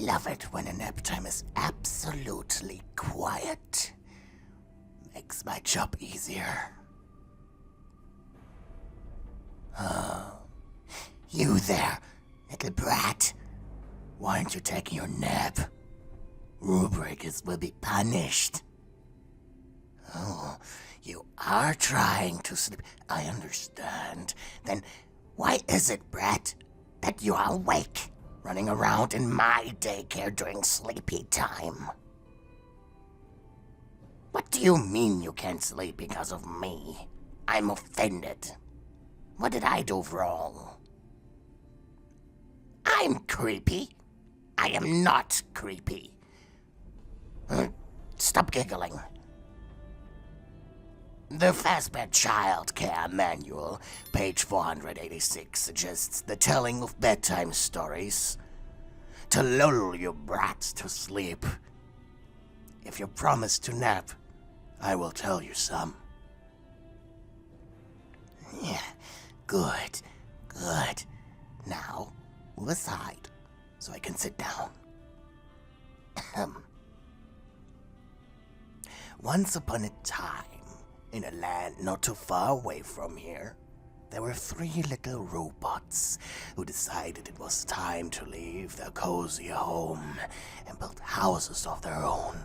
love it when a nap time is absolutely quiet. Makes my job easier. Oh, you there, little brat. Why aren't you taking your nap? Rule breakers will be punished. Oh, you are trying to sleep. I understand. Then why is it, brat, that you are awake, running around in my daycare during sleepy time? What do you mean you can't sleep because of me? I'm offended. What did I do wrong? I'm creepy. I am not creepy. Stop giggling. The Fazbear Child Care Manual, page 486, suggests the telling of bedtime stories to lull your brats to sleep. If you promise to nap, I will tell you some. Yeah, good. Now, move aside so I can sit down. Once upon a time, in a land not too far away from here, there were 3 little robots who decided it was time to leave their cozy home and build houses of their own.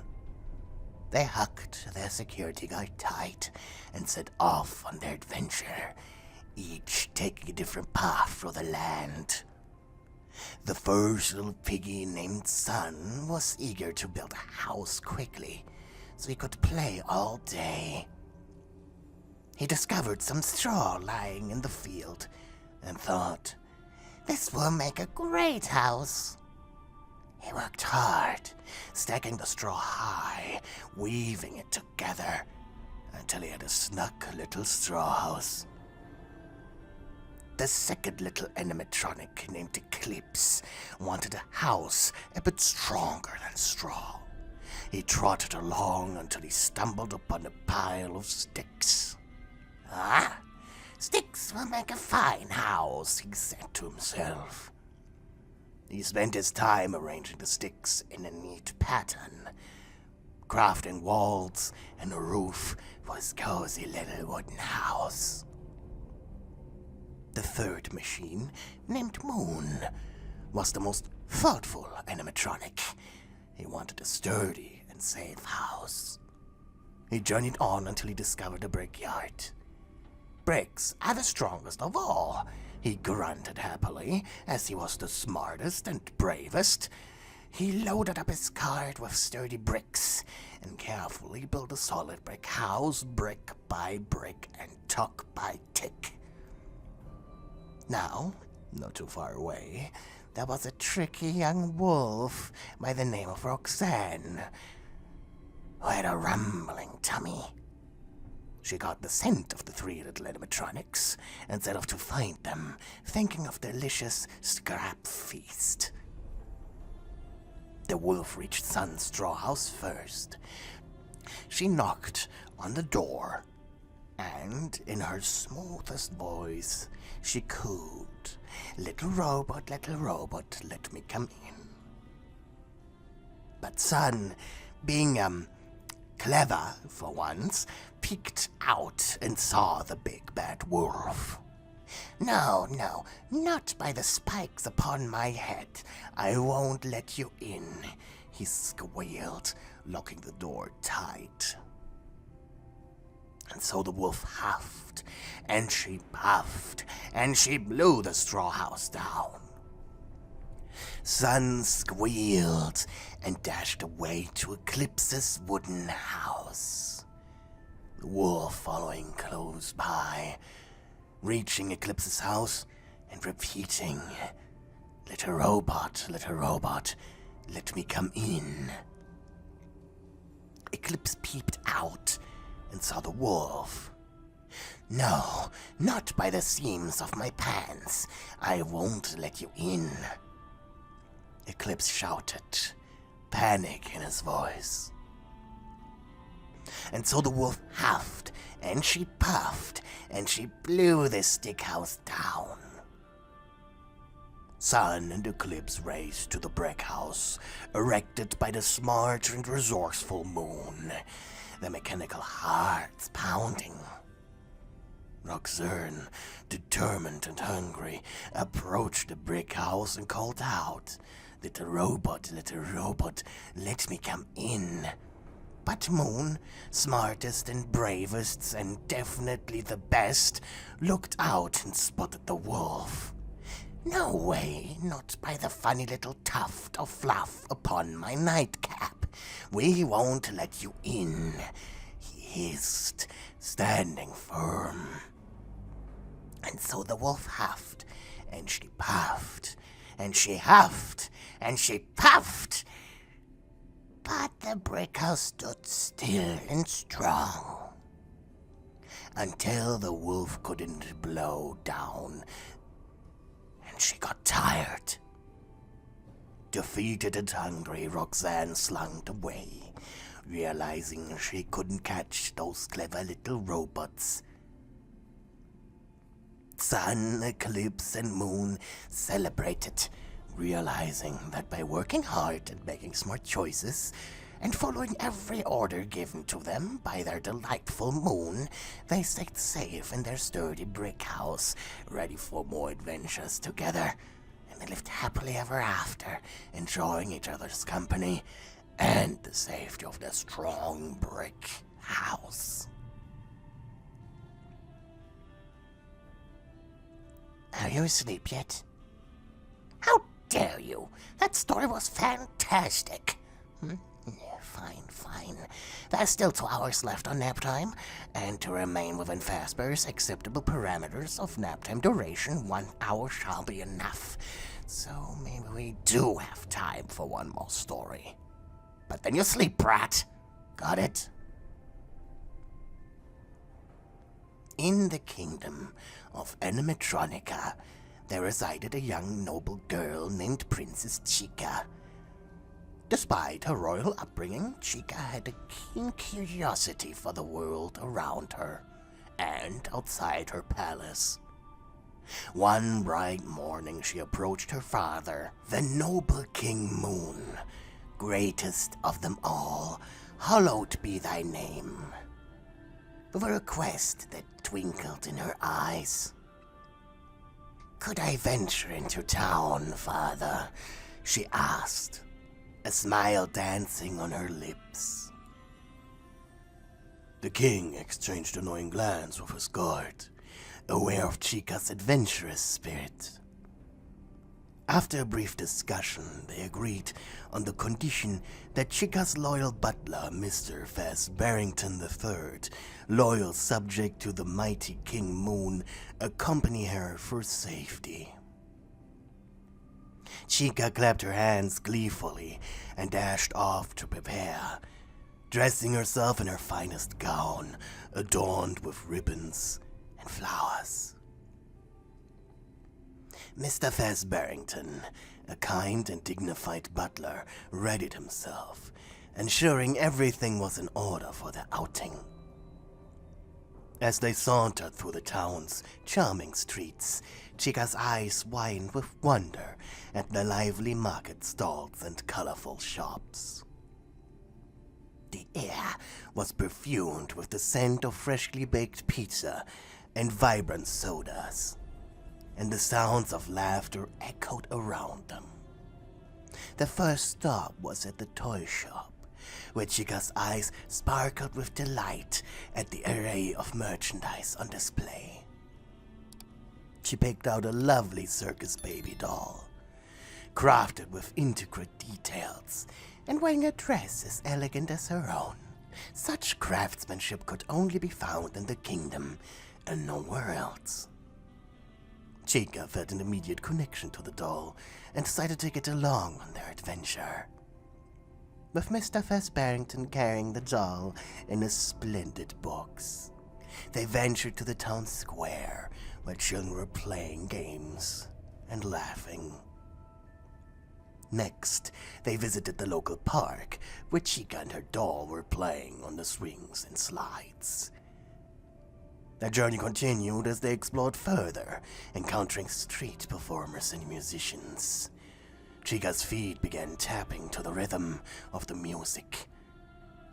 They hugged their security guard tight and set off on their adventure, each taking a different path through the land. The first little piggy named Sun was eager to build a house quickly so he could play all day. He discovered some straw lying in the field and thought, "This will make a great house." He worked hard, stacking the straw high, weaving it together until he had a snug little straw house. The second little animatronic named Eclipse wanted a house a bit stronger than straw. He trotted along until he stumbled upon a pile of sticks. "Ah, sticks will make a fine house," he said to himself. He spent his time arranging the sticks in a neat pattern, crafting walls and a roof for his cozy little wooden house. The third machine, named Moon, was the most thoughtful animatronic. He wanted a sturdy and safe house. He journeyed on until he discovered a brickyard. "Bricks are the strongest of all," he grunted happily, as he was the smartest and bravest. He loaded up his cart with sturdy bricks and carefully built a solid brick house, brick by brick and tick by tick. Now, not too far away, there was a tricky young wolf by the name of Roxanne, who had a rumbling tummy. She got the scent of the 3 little animatronics and set off to find them, thinking of their delicious scrap feast. The wolf reached Sun's straw house first. She knocked on the door, and in her smoothest voice, she cooed, little robot, let me come in." But Sun, being, clever for once, peeked out and saw the big bad wolf. No, not by the spikes upon my head. I won't let you in," he squealed, locking the door tight. And so the wolf huffed, and she puffed, and she blew the straw house down. Sun squealed and dashed away to Eclipse's wooden house. The wolf following close by, reaching Eclipse's house and repeating, little robot, let me come in." Eclipse peeped out and saw the wolf. "No, not by the seams of my pants. I won't let you in," Eclipse shouted, panic in his voice. And so the wolf huffed, and she puffed, and she blew the stick house down. Sun and Eclipse raced to the brick house, erected by the smart and resourceful Moon, their mechanical hearts pounding. Roxanne, determined and hungry, approached the brick house and called out, little robot, let me come in." But Moon, smartest and bravest and definitely the best, looked out and spotted the wolf. "No way, not by the funny little tuft of fluff upon my nightcap. We won't let you in," he hissed, standing firm. And so the wolf huffed, and she puffed, and she huffed, and she puffed. But the brick house stood still and strong, until the wolf couldn't blow down, and she got tired. Defeated and hungry, Roxanne slunk away, realizing she couldn't catch those clever little robots. Sun, Eclipse, and Moon celebrated, realizing that by working hard and making smart choices, and following every order given to them by their delightful Moon, they stayed safe in their sturdy brick house, ready for more adventures together. And they lived happily ever after, enjoying each other's company and the safety of their strong brick house. Are you asleep yet? How dare you? That story was fantastic. Fine. There's still 2 hours left on nap time, and to remain within Fazbear's acceptable parameters of nap time duration, 1 hour shall be enough. So maybe we do have time for one more story. But then you sleep, brat. Got it? In the kingdom of animatronica, there resided a young noble girl named Princess Chica. Despite her royal upbringing, Chica had a keen curiosity for the world around her and outside her palace. One bright morning, she approached her father, the noble King Moon. "Greatest of them all, hallowed be thy name," with a request that twinkled in her eyes. "Could I venture into town, father?" she asked, a smile dancing on her lips. The king exchanged a knowing glance with his guard, aware of Chica's adventurous spirit. After a brief discussion, they agreed on the condition that Chica's loyal butler, Mr. Fazbearington III, loyal subject to the mighty King Moon, accompany her for safety. Chica clapped her hands gleefully and dashed off to prepare, dressing herself in her finest gown, adorned with ribbons and flowers. Mr. Fazbearington, a kind and dignified butler, readied himself, ensuring everything was in order for their outing. As they sauntered through the town's charming streets, Chica's eyes widened with wonder at the lively market stalls and colorful shops. The air was perfumed with the scent of freshly baked pizza and vibrant sodas, and the sounds of laughter echoed around them. The first stop was at the toy shop, where Chica's eyes sparkled with delight at the array of merchandise on display. She picked out a lovely circus baby doll, crafted with intricate details and wearing a dress as elegant as her own. Such craftsmanship could only be found in the kingdom and nowhere else. Chica felt an immediate connection to the doll and decided to get along on their adventure, with Mr. Fazbearington carrying the doll in a splendid box. They ventured to the town square, where children were playing games and laughing. Next, they visited the local park, where Chica and her doll were playing on the swings and slides. Their journey continued as they explored further, encountering street performers and musicians. Chica's feet began tapping to the rhythm of the music,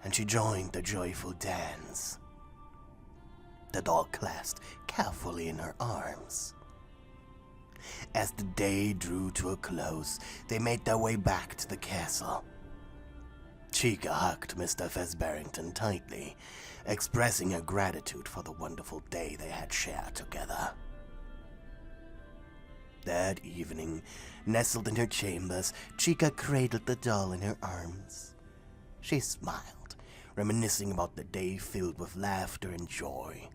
and she joined the joyful dance. The doll clasped carefully in her arms. As the day drew to a close, they made their way back to the castle. Chica hugged Mr. Fazbear tightly, expressing her gratitude for the wonderful day they had shared together. That evening, nestled in her chambers, Chica cradled the doll in her arms. She smiled, reminiscing about the day filled with laughter and joy.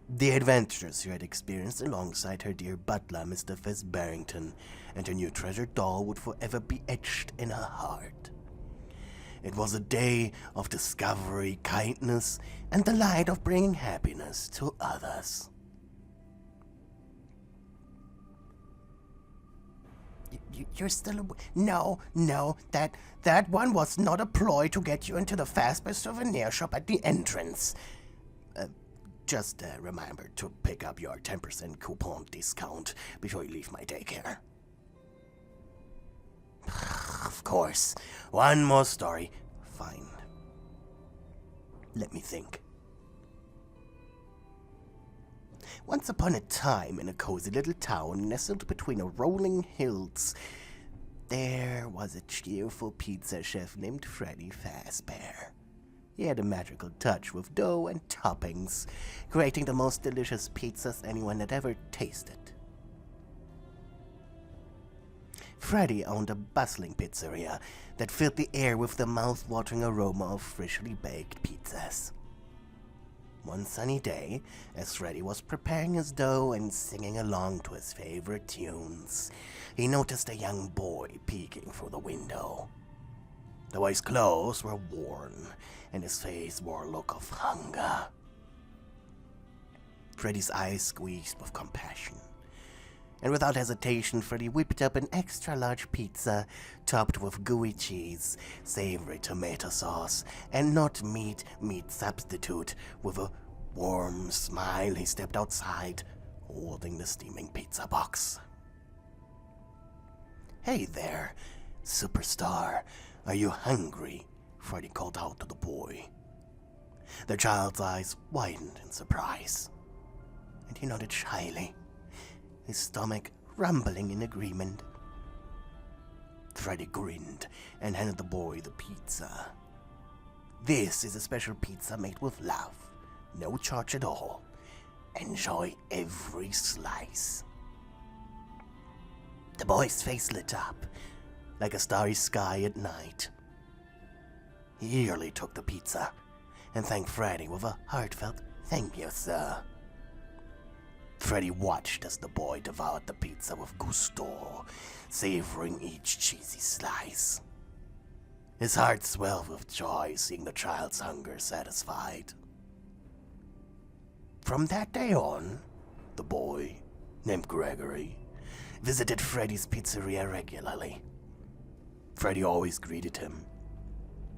The adventures she had experienced alongside her dear butler, Mr. Fazbear, and her new treasured doll would forever be etched in her heart. It was a day of discovery, kindness, and the light of bringing happiness to others. You're still No, that one was not a ploy to get you into the Fazbear souvenir shop at the entrance. Just remember to pick up your 10% coupon discount before you leave my daycare. Of course. One more story. Fine. Let me think. Once upon a time, in a cozy little town nestled between a rolling hills, there was a cheerful pizza chef named Freddy Fazbear. He had a magical touch with dough and toppings, creating the most delicious pizzas anyone had ever tasted. Freddy owned a bustling pizzeria that filled the air with the mouth-watering aroma of freshly baked pizzas. One sunny day, as Freddy was preparing his dough and singing along to his favorite tunes, he noticed a young boy peeking through the window. The boy's clothes were worn, and his face bore a look of hunger. Freddy's eyes squeezed with compassion, and without hesitation, Freddy whipped up an extra-large pizza topped with gooey cheese, savory tomato sauce, and not meat substitute. With a warm smile, he stepped outside, holding the steaming pizza box. "Hey there, superstar. Are you hungry?" Freddy called out to the boy. The child's eyes widened in surprise, and he nodded shyly, his stomach rumbling in agreement. Freddy grinned and handed the boy the pizza. "This is a special pizza made with love. No charge at all. Enjoy every slice." The boy's face lit up, like a starry sky at night. He eagerly took the pizza and thanked Freddy with a heartfelt "Thank you, sir." Freddy watched as the boy devoured the pizza with gusto, savoring each cheesy slice. His heart swelled with joy seeing the child's hunger satisfied. From that day on, the boy, named Gregory, visited Freddy's pizzeria regularly. Freddy always greeted him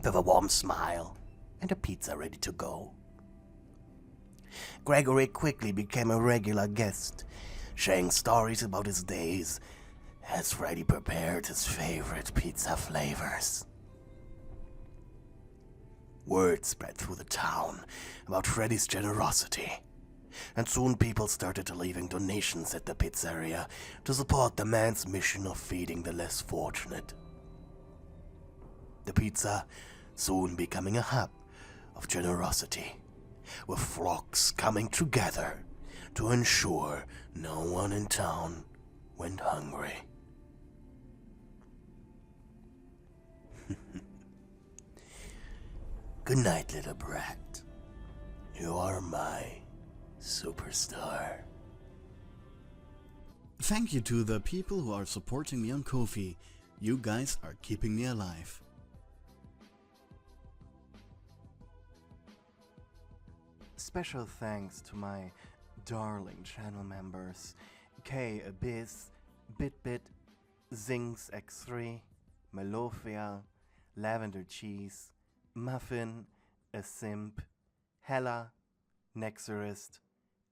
with a warm smile and a pizza ready to go. Gregory quickly became a regular guest, sharing stories about his days as Freddy prepared his favorite pizza flavors. Word spread through the town about Freddy's generosity, and soon people started leaving donations at the pizzeria to support the man's mission of feeding the less fortunate. The pizza soon becoming a hub of generosity, with flocks coming together to ensure no one in town went hungry. Good night, little brat. You are my superstar. Thank you to the people who are supporting me on Ko-fi. You guys are keeping me alive. Special thanks to my darling channel members: K Abyss, BitBit, Zings X3, Melofia, Lavender Cheese, Muffin, A Simp, Hella, Nexurist,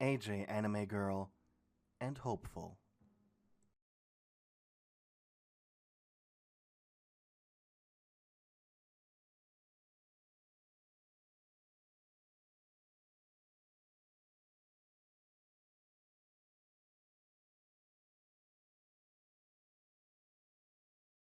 AJ Anime Girl, and Hopeful.